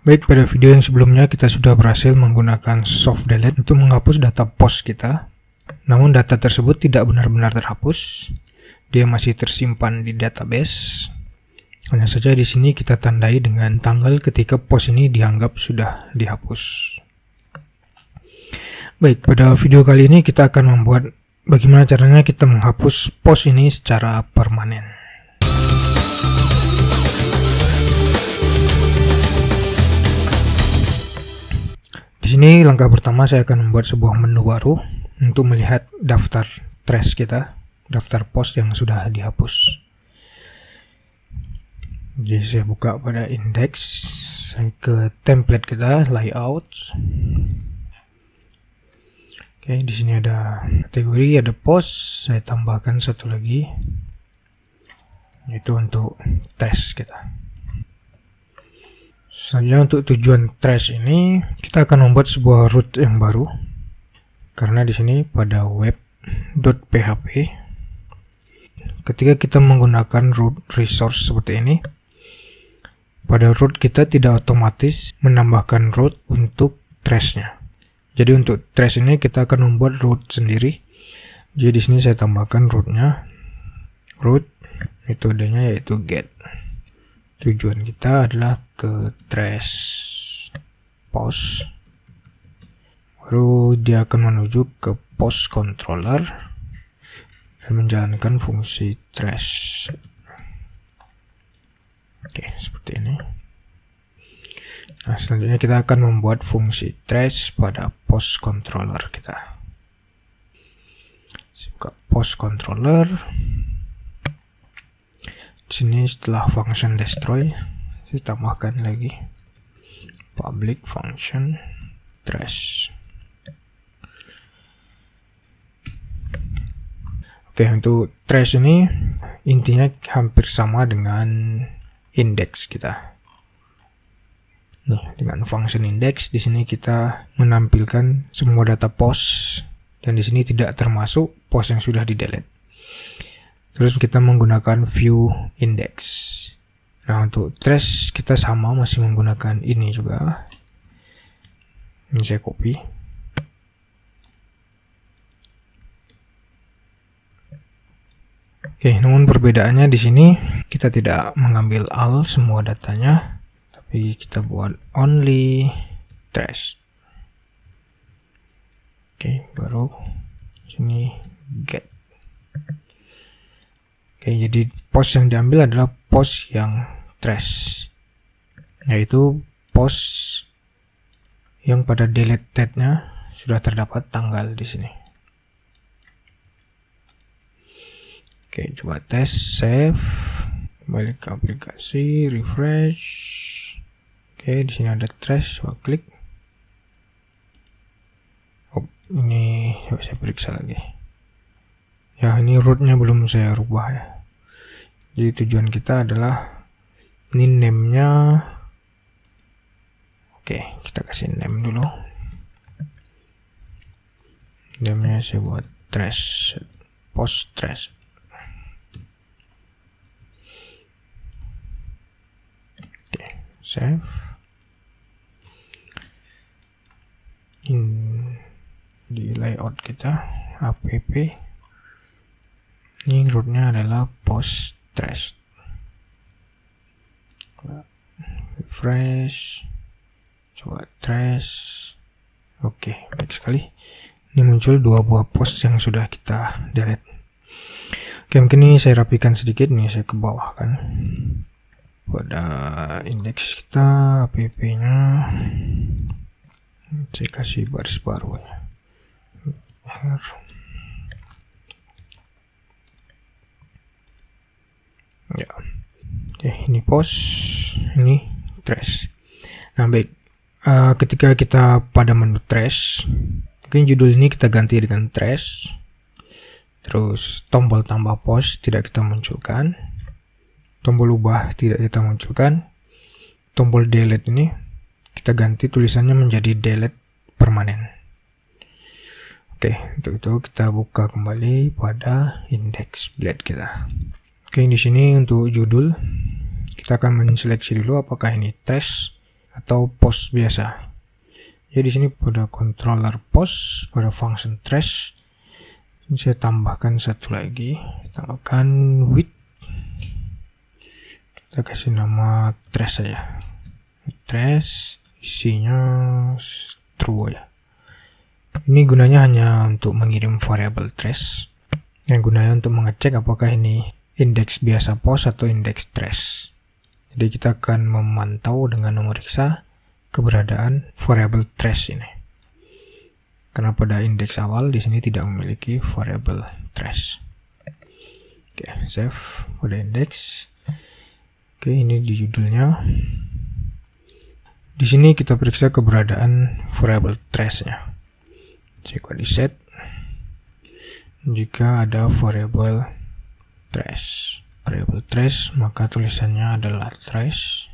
Baik, pada video yang sebelumnya kita sudah berhasil menggunakan soft delete untuk menghapus data post kita. Namun data tersebut tidak benar-benar terhapus. Dia masih tersimpan di database. Hanya saja di sini kita tandai dengan tanggal ketika post ini dianggap sudah dihapus. Baik, pada video kali ini kita akan membuat bagaimana caranya kita menghapus post ini secara permanen. Di sini langkah pertama saya akan membuat sebuah menu baru untuk melihat daftar trash kita, daftar post yang sudah dihapus. Jadi saya buka pada index, saya ke template kita, layout. Oke, di sini ada kategori, ada post. Saya tambahkan satu lagi, yaitu untuk trash kita. Selanjutnya untuk tujuan trash ini kita akan membuat sebuah root yang baru. Karena di sini pada web.php ketika kita menggunakan root resource seperti ini, pada root kita tidak otomatis menambahkan root untuk trash-nya. Jadi untuk trash ini kita akan membuat root sendiri. Jadi di sini saya tambahkan root-nya. Root metodenya yaitu get. Tujuan kita adalah ke trash post, baru dia akan menuju ke post controller dan menjalankan fungsi trash. Oke, seperti ini. Nah, selanjutnya kita akan membuat fungsi trash pada post controller kita. Buka post controller. Di sini setelah function destroy, saya tambahkan lagi public function trash. Oke, untuk trash ini intinya hampir sama dengan index kita. Nih, dengan function index di sini kita menampilkan semua data post dan di sini tidak termasuk post yang sudah di-delete. Terus kita menggunakan view index. Nah, untuk trash kita sama, masih menggunakan ini juga. Ini saya copy. Oke, namun perbedaannya di sini kita tidak mengambil all semua datanya, tapi kita buat only trash. Oke, baru sini get. Oke, jadi post yang diambil adalah post yang trash, yaitu post yang pada deleted-nya sudah terdapat tanggal di sini. Oke, coba tes, save, kembali ke aplikasi, refresh. Oke, di sini ada trash, coba klik. Oh, ini coba saya periksa lagi. Ya, ini root-nya belum saya rubah ya. Jadi tujuan kita adalah ini name-nya. Oke, kita kasih name dulu. Name-nya saya buat trash, post trash. Oke, save. Di layout kita app. Ini rootnya adalah post trash. Refresh, coba trash. Oke, baik sekali. Ini muncul dua buah post yang sudah kita delete. Oke, mungkin ini saya rapikan sedikit. Nih saya ke bawah kan. Pada indeks kita app-nya saya kasih baris baru ya. Ya, oke, ini post, ini trash. Nah, baik, ketika kita pada menu trash, mungkin judul ini kita ganti dengan trash. Terus tombol tambah post tidak kita munculkan, tombol ubah tidak kita munculkan, tombol delete ini kita ganti tulisannya menjadi delete permanen. Oke, untuk itu kita buka kembali pada index blade kita. Oke, di sini untuk judul kita akan menseleksi dulu apakah ini trash atau post biasa. Jadi di sini pada controller post, pada function trash, saya tambahkan satu lagi, tambahkan width. Kita kasih nama trash saja. Trash, isinya true ya. Ini gunanya hanya untuk mengirim variabel trash, yang gunanya untuk mengecek apakah ini indeks biasa post atau indeks trash. Jadi kita akan memantau dengan memeriksa keberadaan variabel trash ini. Karena pada indeks awal di sini tidak memiliki variabel trash. Oke, save pada indeks. Oke, ini di judulnya. Di sini kita periksa keberadaan variabel trash-nya. Jika di set, jika ada variabel trash, maka tulisannya adalah trash.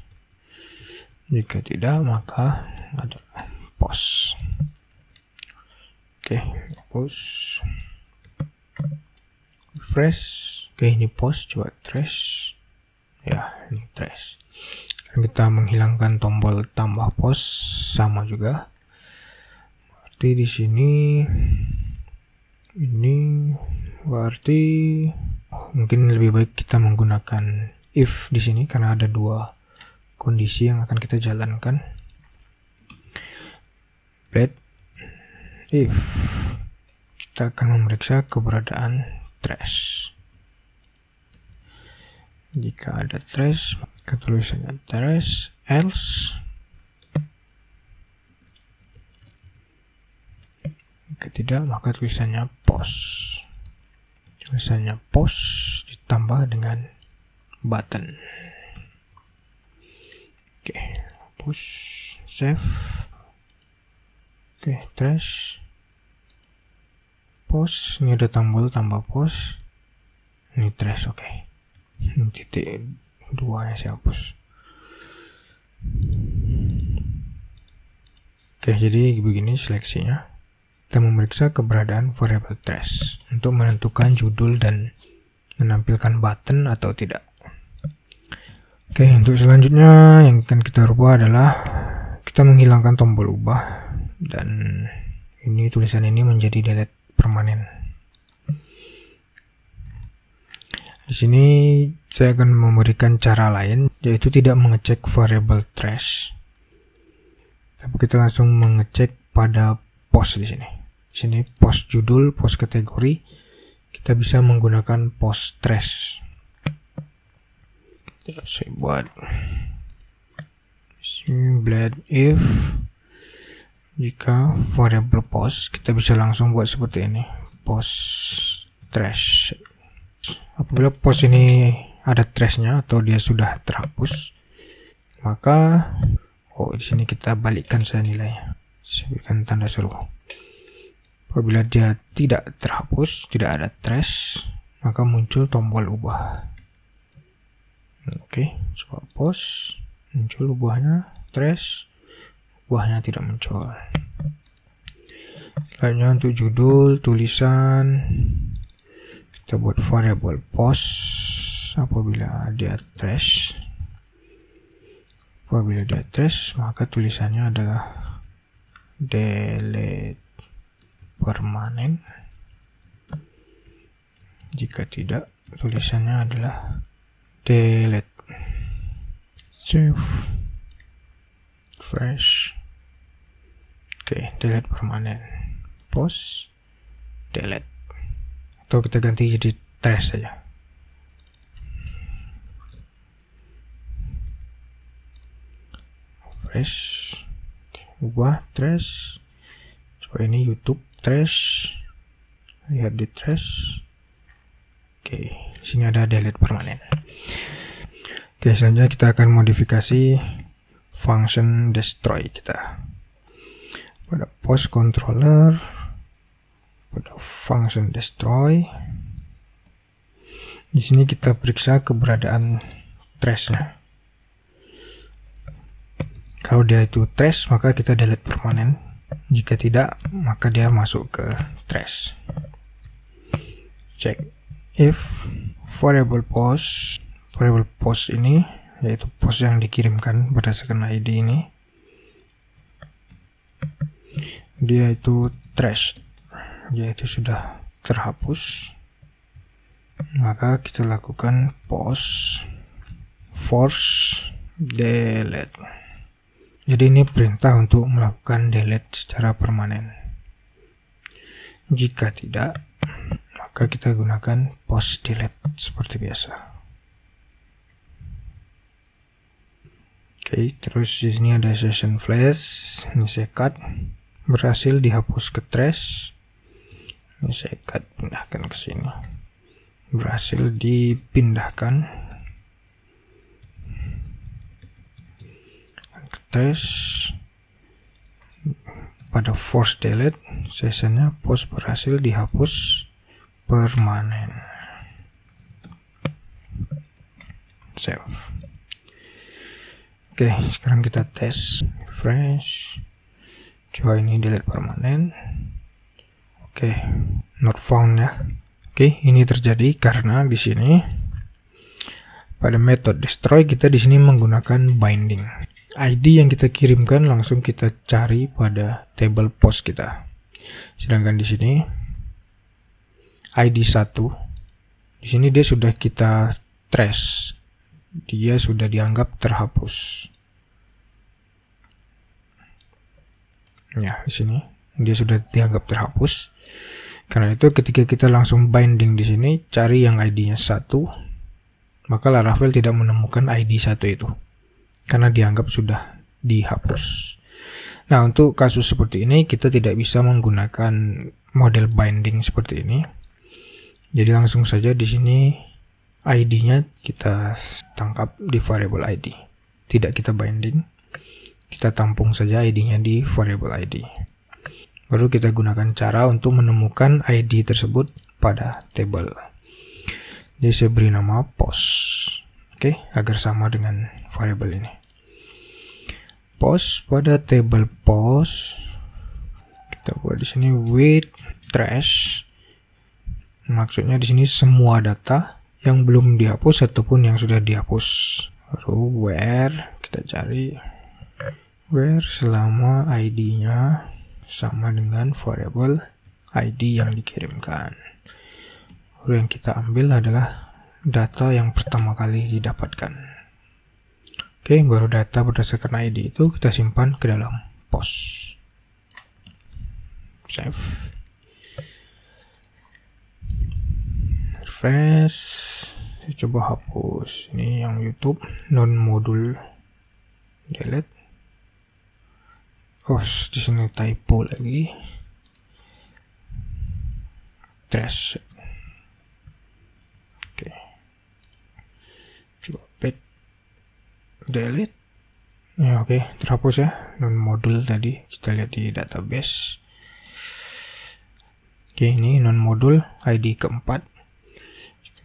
Jika tidak, maka adalah post. Oke, post. Refresh. Oke, ini post, coba trash. Ya, ini trash. Dan kita menghilangkan tombol tambah post, sama juga. Berarti di sini ini berarti mungkin lebih baik kita menggunakan if di sini karena ada dua kondisi yang akan kita jalankan. Bread if kita akan memeriksa keberadaan trash. Jika ada trash, maka tulisannya trash, else jika tidak, maka tulisannya post. Tulisannya post ditambah dengan button. Oke, push, save. Oke, trash, post. Ini ada tombol tambah post. Ini trash, oke. Titik 2 yang saya hapus. Oke, jadi begini seleksinya. Kita memeriksa keberadaan variabel trash untuk menentukan judul dan menampilkan button atau tidak. Oke, untuk selanjutnya yang akan kita rubah adalah kita menghilangkan tombol ubah dan ini tulisan ini menjadi delete permanen. Di sini saya akan memberikan cara lain, yaitu tidak mengecek variabel trash, tapi kita langsung mengecek pada post di sini. Di sini post judul, post kategori, kita bisa menggunakan post trash. Saya buat blend if jika variabel post, kita bisa langsung buat seperti ini, post trash. Apabila post ini ada trashnya atau dia sudah terhapus, maka di sini kita balikkan saja nilainya. Saya berikan tanda seru. Apabila dia tidak terhapus, tidak ada trash, maka muncul tombol ubah. Oke, coba post, muncul ubahnya, trash, ubahnya tidak muncul. Selanjutnya untuk judul, tulisan, kita buat variabel post apabila dia trash. Apabila dia trash, maka tulisannya adalah delete permanen. Jika tidak, tulisannya adalah delete. Save, fresh. Oke, delete permanen. Post, delete. Atau kita ganti jadi trash saja. Fresh, ubah trash. Coba ini YouTube trash. Lihat di trash. Oke, sini ada delete permanen. Oke, selanjutnya kita akan modifikasi function destroy kita. Pada post controller, pada function destroy. Di sini kita periksa keberadaan trash-nya. Kalau dia itu trash, maka kita delete permanen. Jika tidak, maka dia masuk ke trash. Check if variable post ini, yaitu post yang dikirimkan berdasarkan ID ini, dia itu trash, yaitu sudah terhapus, maka kita lakukan post force delete. Jadi ini perintah untuk melakukan delete secara permanen. Jika tidak, maka kita gunakan post delete seperti biasa. Oke, terus di sini ada session flash. Ini saya cut, berhasil dihapus ke trash. Ini saya cut, pindahkan ke sini, berhasil dipindahkan ke trash. Pada force delete, sessionnya post berhasil dihapus permanen. Save. Oke, sekarang kita tes, refresh, coba ini delete permanen. Oke, not found ya. Oke, ini terjadi karena di sini pada method destroy kita di sini menggunakan binding. ID yang kita kirimkan langsung kita cari pada table post kita. Sedangkan di sini ID 1, di sini dia sudah kita trace, dia sudah dianggap terhapus. Ya, di sini dia sudah dianggap terhapus. Karena itu ketika kita langsung binding di sini cari yang ID-nya 1, maka Laravel tidak menemukan ID 1 itu karena dianggap sudah dihapus. Nah, untuk kasus seperti ini kita tidak bisa menggunakan model binding seperti ini. Jadi langsung saja di sini ID-nya kita tangkap di variable ID. Tidak kita binding. Kita tampung saja ID-nya di variable ID. Baru kita gunakan cara untuk menemukan ID tersebut pada table. Jadi saya beri nama post. Oke, agar sama dengan variable ini. Post pada table post, kita buat di sini with trash. Maksudnya di sini semua data yang belum dihapus ataupun yang sudah dihapus. Lalu where, kita cari where selama ID-nya sama dengan variable ID yang dikirimkan. Lalu yang kita ambil adalah data yang pertama kali didapatkan. Oke, baru data berdasarkan ID itu kita simpan ke dalam post. Save. Refresh. Saya coba hapus. Ini yang YouTube non modul delete. Oh, di sini typo lagi. Trash. Oke. Coba back delete. Ya, oke, terhapus ya non modul tadi. Kita lihat di database. Oke, ini non modul ID keempat.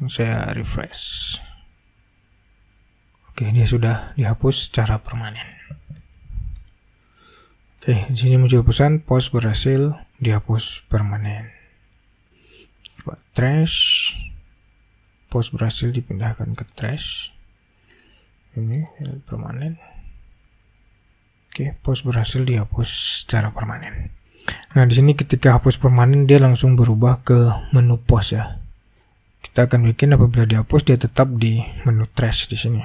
Saya refresh. Oke, dia sudah dihapus secara permanen. Oke, di sini muncul pesan post berhasil dihapus permanen. Coba trash. Post berhasil dipindahkan ke trash. Ini permanen. Oke, post berhasil dihapus secara permanen. Nah, di sini ketika hapus permanen dia langsung berubah ke menu post ya. Kita akan bikin apabila dihapus dia tetap di menu trash di sini.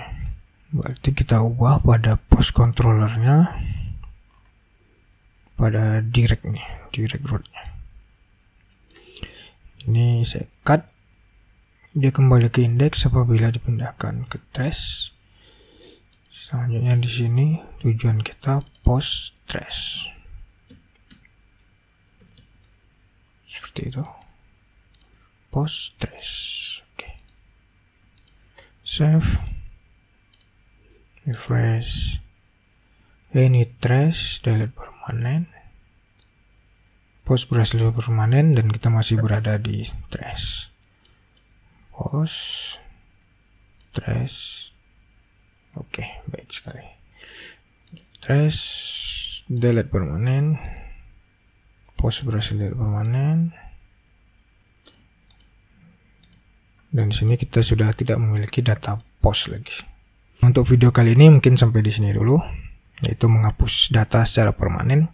Berarti kita ubah pada post controllernya pada direct nih, direct rootnya. Ini saya cut. Dia kembali ke index apabila dipindahkan ke trash. Selanjutnya di sini tujuan kita post trash. Seperti itu. Post trash. Oke. Save. Refresh. Ini trash delete permanen. Post berhasil permanen dan kita masih berada di trash. Post trash. Oke, baik sekali. Trash delete permanen. Post berhasil delete permanen. Dan di sini kita sudah tidak memiliki data post lagi. Untuk video kali ini mungkin sampai di sini dulu, yaitu menghapus data secara permanen.